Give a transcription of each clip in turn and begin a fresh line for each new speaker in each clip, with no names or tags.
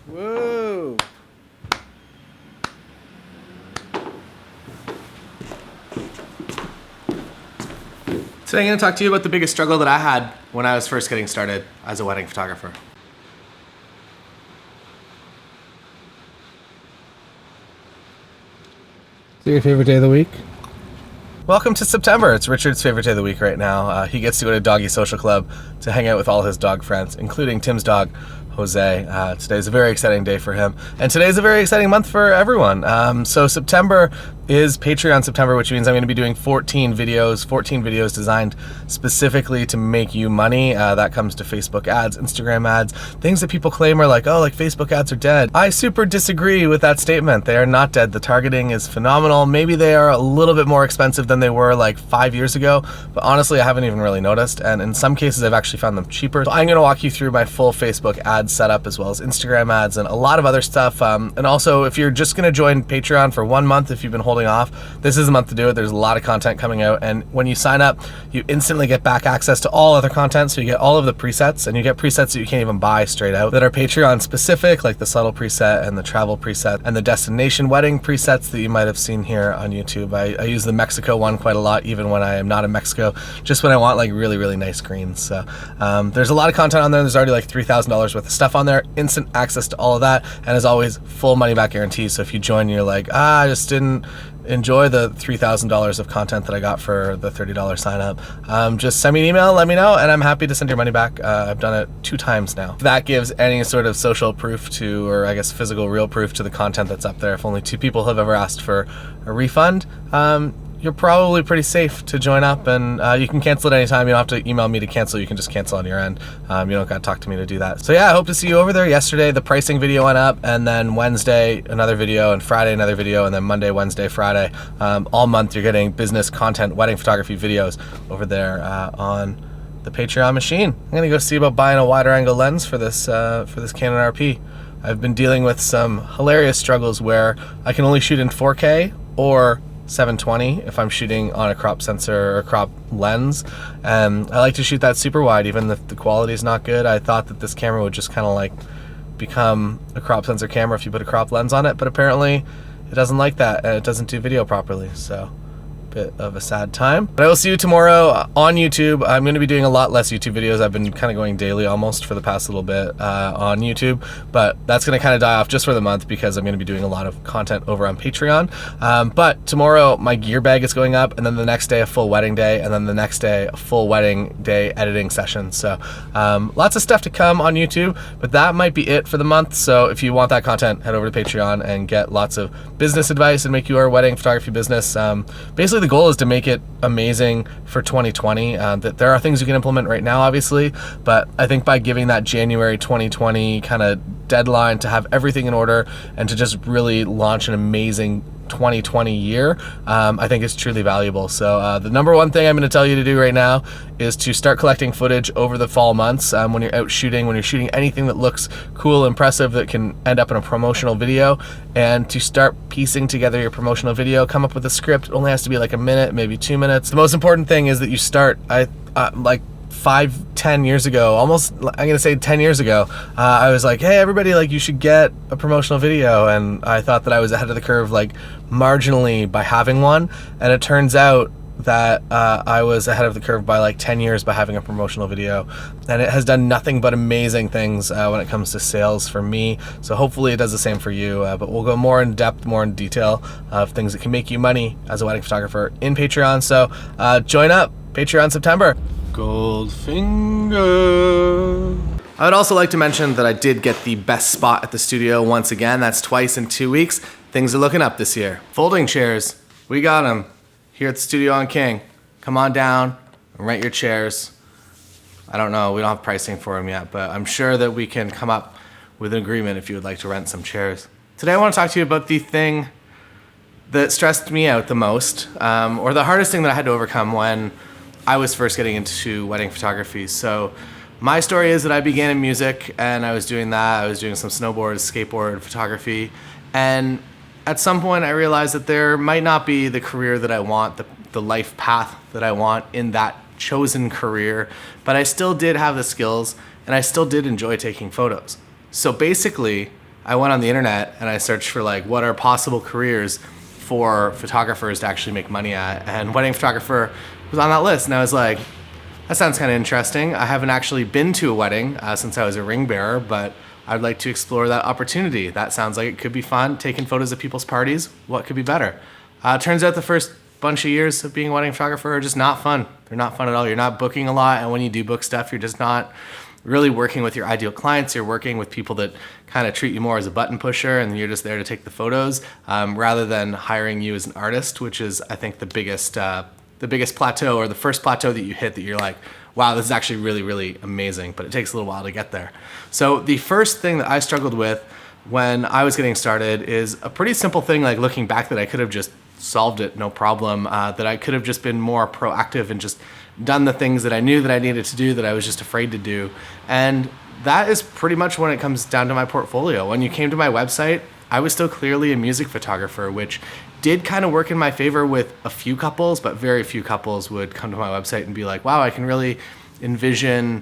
Whoa! Today I'm going to talk to you about the biggest struggle that I had when I was first getting started as a wedding photographer.
So your favorite day of the week?
Welcome to September. It's Richard's favorite day of the week right now. He gets to go to Doggy Social Club to hang out with all his dog friends, including Tim's dog, Jose. Today's a very exciting day for him. And today's a very exciting month for everyone. So September is Patreon September, which means I'm going to be doing 14 videos designed specifically to make you money. That comes to Facebook ads, Instagram ads, things that people claim are like, oh, like Facebook ads are dead. I super disagree with that statement. They are not dead. The targeting is phenomenal. Maybe they are a little bit more expensive than they were like 5 years ago, but honestly, I haven't even really noticed. And in some cases, I've actually found them cheaper. So I'm going to walk you through my full Facebook ad setup as well as Instagram ads and a lot of other stuff. And also, if you're just going to join Patreon for 1 month, if you've been holding off, this is the month to do it. There's a lot of content coming out, and when you sign up, you instantly get back access to all other content. So you get all of the presets, and you get presets that you can't even buy straight out that are Patreon specific, like the subtle preset and the travel preset and the destination wedding presets that you might have seen here on YouTube. I use the Mexico one quite a lot, even when I am not in Mexico, just when I want like really, really nice greens. So there's a lot of content on there. There's already like $3,000 worth of stuff on there, instant access to all of that, and as always, full money back guarantee. So if you join and you're like, I just didn't enjoy the $3,000 of content that I got for the $30 sign up, just send me an email, let me know, and I'm happy to send your money back. I've done it 2 times now. If that gives any sort of social proof to, or I guess physical real proof to the content that's up there, if only 2 people have ever asked for a refund, you're probably pretty safe to join up, and you can cancel at any time. You don't have to email me to cancel. You can just cancel on your end. You don't got to talk to me to do that. So yeah, I hope to see you over there. Yesterday, the pricing video went up, and then Wednesday, another video, and Friday, another video, and then Monday, Wednesday, Friday. All month, you're getting business content, wedding photography videos over there on the Patreon machine. I'm gonna go see about buying a wider angle lens for this Canon RP. I've been dealing with some hilarious struggles where I can only shoot in 4K or 720 if I'm shooting on a crop sensor or crop lens. I like to shoot that super wide even if the quality is not good. I thought that this camera would just kind of like become a crop sensor camera if you put a crop lens on it, but apparently it doesn't like that, and it doesn't do video properly. So bit of a sad time. But I will see you tomorrow on YouTube. I'm going to be doing a lot less YouTube videos. I've been kind of going daily almost for the past little bit on YouTube, but that's going to kind of die off just for the month because I'm going to be doing a lot of content over on Patreon. But tomorrow my gear bag is going up, and then the next day a full wedding day, and then the next day a full wedding day editing session. So lots of stuff to come on YouTube, but that might be it for the month. So if you want that content, head over to Patreon and get lots of business advice and make your wedding photography business. Basically the goal is to make it amazing for 2020. That there are things you can implement right now, obviously, but I think by giving that January 2020 kind of deadline to have everything in order and to just really launch an amazing 2020 year, I think is truly valuable. So the number one thing I'm going to tell you to do right now is to start collecting footage over the fall months when you're out shooting, when you're shooting anything that looks cool, impressive, that can end up in a promotional video, and to start piecing together your promotional video. Come up with a script. It only has to be like a minute, maybe 2 minutes. The most important thing is that you start like 5-10 years ago, almost, I'm gonna say 10 years ago, I was like, hey everybody, like you should get a promotional video, and I thought that I was ahead of the curve like marginally by having one, and it turns out that I was ahead of the curve by like 10 years by having a promotional video, and it has done nothing but amazing things when it comes to sales for me. So hopefully it does the same for you, but we'll go more in depth, more in detail of things that can make you money as a wedding photographer in Patreon. So join up, Patreon September. Goldfinger. I would also like to mention that I did get the best spot at the studio once again. That's twice in 2 weeks. Things are looking up this year. Folding chairs, we got them here at the studio on King. Come on down and rent your chairs. I don't know, we don't have pricing for them yet, but I'm sure that we can come up with an agreement if you would like to rent some chairs. Today I want to talk to you about the thing that stressed me out the most, or the hardest thing that I had to overcome when I was first getting into wedding photography. So my story is that I began in music, and I was doing that. I was doing some snowboard, skateboard photography, and at some point I realized that there might not be the career that I want, the life path that I want in that chosen career, but I still did have the skills, and I still did enjoy taking photos. So basically, I went on the internet and I searched for like what are possible careers for photographers to actually make money at, and wedding photographer was on that list, and I was like, that sounds kind of interesting. I haven't actually been to a wedding since I was a ring bearer, but I'd like to explore that opportunity. That sounds like it could be fun. Taking photos of people's parties, what could be better? Turns out the first bunch of years of being a wedding photographer are just not fun. They're not fun at all. You're not booking a lot, and when you do book stuff, you're just not really working with your ideal clients. You're working with people that kind of treat you more as a button pusher, and you're just there to take the photos rather than hiring you as an artist, which is, I think, the biggest plateau, or the first plateau that you hit that you're like, wow, this is actually really, really amazing, but it takes a little while to get there. So the first thing that I struggled with when I was getting started is a pretty simple thing, like looking back, that I could have just solved it, no problem, that I could have just been more proactive and just done the things that I knew that I needed to do that I was just afraid to do. And that is pretty much when it comes down to my portfolio. When you came to my website, I was still clearly a music photographer, which did kind of work in my favor with a few couples, but very few couples would come to my website and be like, wow, I can really envision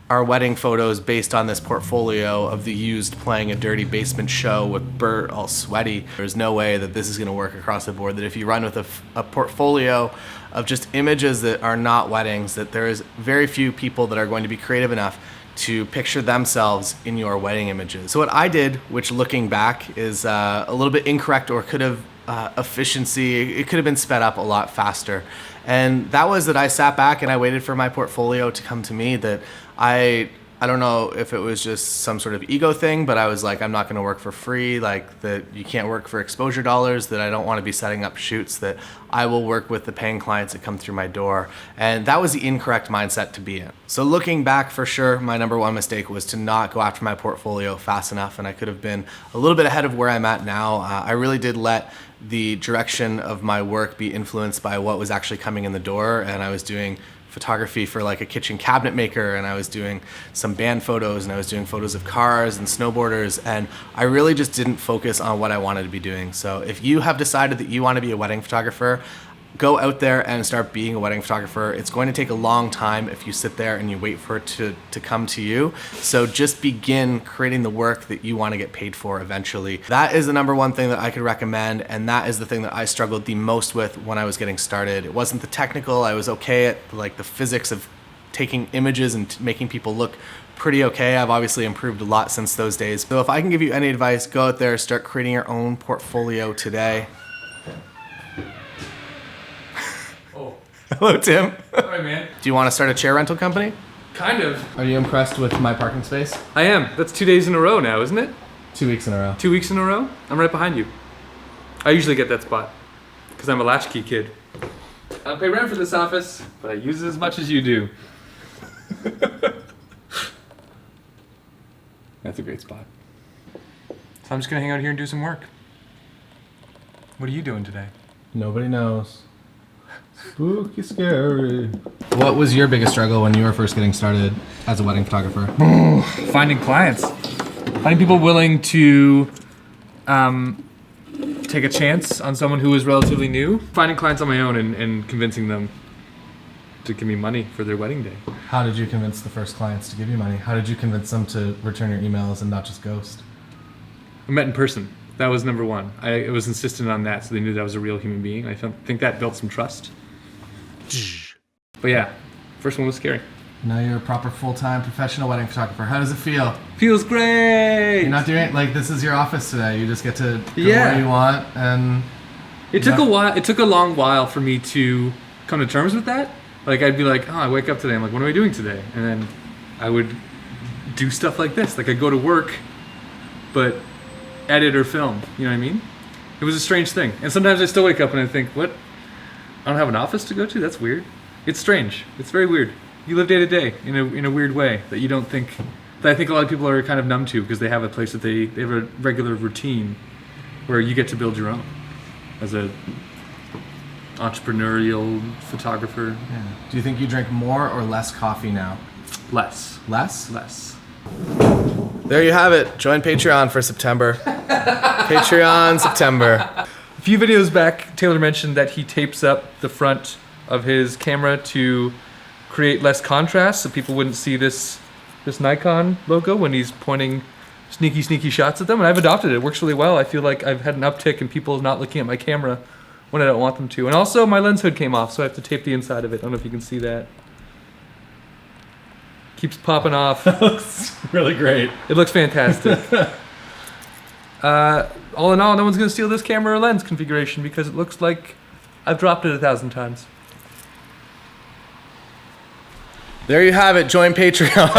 our wedding photos based on this portfolio of the used playing a dirty basement show with Bert all sweaty. There's no way that this is going to work across the board, that if you run with a portfolio of just images that are not weddings, that there is very few people that are going to be creative enough to picture themselves in your wedding images. So what I did, which looking back is a little bit incorrect, or could have efficiency, it could have been sped up a lot faster. And that was that I sat back and I waited for my portfolio to come to me. That I don't know if it was just some sort of ego thing, but I was like, I'm not going to work for free, like that you can't work for exposure dollars, that I don't want to be setting up shoots, that I will work with the paying clients that come through my door. And that was the incorrect mindset to be in. So looking back, for sure, my number one mistake was to not go after my portfolio fast enough, and I could have been a little bit ahead of where I'm at now. I really did let the direction of my work be influenced by what was actually coming in the door, and I was doing photography for like a kitchen cabinet maker, and I was doing some band photos, and I was doing photos of cars and snowboarders, and I really just didn't focus on what I wanted to be doing. So if you have decided that you want to be a wedding photographer, go out there and start being a wedding photographer. It's going to take a long time if you sit there and you wait for it to come to you. So just begin creating the work that you want to get paid for eventually. That is the number one thing that I could recommend, and that is the thing that I struggled the most with when I was getting started. It wasn't the technical. I was okay at like the physics of taking images and making people look pretty okay. I've obviously improved a lot since those days. So if I can give you any advice, go out there, start creating your own portfolio today. Hello, Tim.
Hi, man.
Do you want to start a chair rental company?
Kind of.
Are you impressed with my parking space?
I am. That's 2 days in a row now, isn't it?
2 weeks in a row.
2 weeks in a row? I'm right behind you. I usually get that spot because I'm a latchkey kid. I don't pay rent for this office, but I use it as much as you do. That's a great spot. So I'm just going to hang out here and do some work. What are you doing today?
Nobody knows. Spooky scary. What was your biggest struggle when you were first getting started as a wedding photographer?
Finding clients. Finding people willing to take a chance on someone who is relatively new. Finding clients on my own and convincing them to give me money for their wedding day.
How did you convince the first clients to give you money? How did you convince them to return your emails and not just ghost?
I met in person. That was number one. I was insistent on that, so they knew that I was a real human being. I think that built some trust. But yeah, first one was scary.
Now you're a proper full-time professional wedding photographer. How does it feel?
Feels great!
You're not doing it like this is your office today. You just get to go where you want, and
it took a while. It took a long while for me to come to terms with that. Like I'd be like, oh, I wake up today. I'm like, what am I doing today? And then I would do stuff like this. Like I go to work, but edit or film. You know what I mean? It was a strange thing. And sometimes I still wake up and I think, what? I don't have an office to go to? That's weird. It's strange. It's very weird. You live day to day in a weird way that you don't think, that I think a lot of people are kind of numb to because they have a place that they have a regular routine where you get to build your own as a entrepreneurial photographer.
Yeah. Do you think you drink more or less coffee now?
Less.
Less?
Less.
There you have it. Join Patreon for September. Patreon September.
A few videos back, Taylor mentioned that he tapes up the front of his camera to create less contrast so people wouldn't see this Nikon logo when he's pointing sneaky shots at them, and I've adopted it. It works really well. I feel like I've had an uptick in people not looking at my camera when I don't want them to. And also, my lens hood came off, so I have to tape the inside of it. I don't know if you can see that. Keeps popping off.
That looks really great.
It looks fantastic. All in all, no one's going to steal this camera or lens configuration because it looks like I've dropped it 1,000 times.
There you have it. Join Patreon.